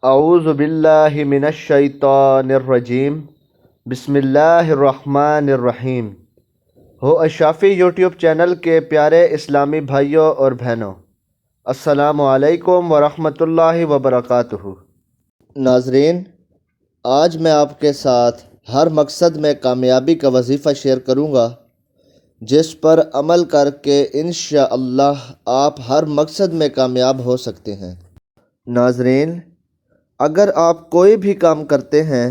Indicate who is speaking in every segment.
Speaker 1: اعوذ باللہ من الشیطان الرجیم بسم اللہ الرحمن الرحیم۔ ہو اشافی یوٹیوب چینل کے پیارے اسلامی بھائیوں اور بہنوں، السلام علیکم ورحمۃ اللہ وبرکاتہ۔ ناظرین، آج میں آپ کے ساتھ ہر مقصد میں کامیابی کا وظیفہ شیئر کروں گا، جس پر عمل کر کے انشاءاللہ آپ ہر مقصد میں کامیاب ہو سکتے ہیں۔ ناظرین، اگر آپ کوئی بھی کام کرتے ہیں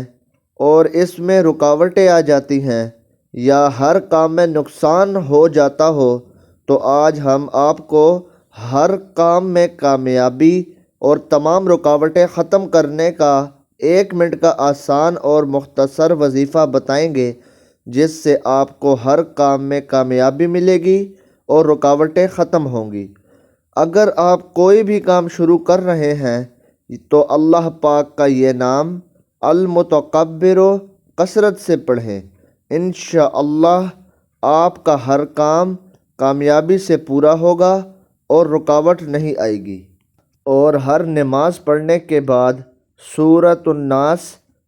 Speaker 1: اور اس میں رکاوٹیں آ جاتی ہیں یا ہر کام میں نقصان ہو جاتا ہو، تو آج ہم آپ کو ہر کام میں کامیابی اور تمام رکاوٹیں ختم کرنے کا 1 منٹ کا آسان اور مختصر وظیفہ بتائیں گے، جس سے آپ کو ہر کام میں کامیابی ملے گی اور رکاوٹیں ختم ہوں گی۔ اگر آپ کوئی بھی کام شروع کر رہے ہیں تو اللہ پاک کا یہ نام المتکبر کثرت سے پڑھیں، انشاءاللہ آپ کا ہر کام کامیابی سے پورا ہوگا اور رکاوٹ نہیں آئے گی۔ اور ہر نماز پڑھنے کے بعد سورۃ الناس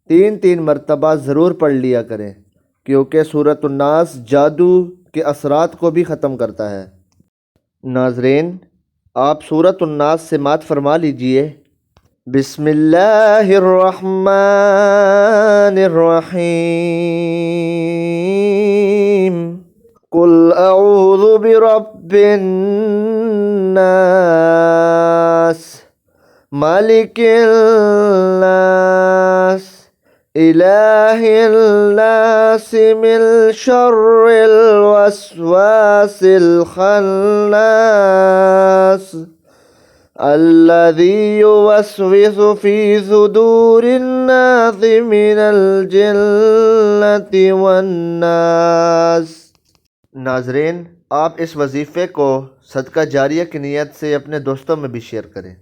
Speaker 1: 3 مرتبہ ضرور پڑھ لیا کریں، کیونکہ سورۃ الناس جادو کے اثرات کو بھی ختم کرتا ہے۔ ناظرین، آپ سورۃ الناس سے مات فرما لیجئے۔ بسم اللہ الرحمن الرحیم۔ قل اعوذ برب الناس، مالک الناس، الہ الناس، من شر الوسواس الخناس، الذي يوسوس في صدور الناس من الجنة والناس۔ ناظرین، آپ اس وظیفے کو صدقہ جاریہ کی نیت سے اپنے دوستوں میں بھی شیئر کریں۔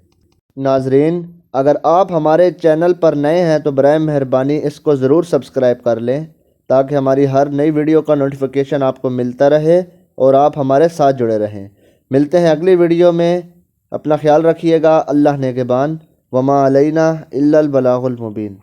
Speaker 1: ناظرین، اگر آپ ہمارے چینل پر نئے ہیں تو برائے مہربانی اس کو ضرور سبسکرائب کر لیں، تاکہ ہماری ہر نئی ویڈیو کا نوٹیفیکیشن آپ کو ملتا رہے اور آپ ہمارے ساتھ جڑے رہیں۔ ملتے ہیں اگلی ویڈیو میں، اپنا خیال رکھیے گا۔ اللہ نگہبان۔ وما علینا الا البلاغ المبین۔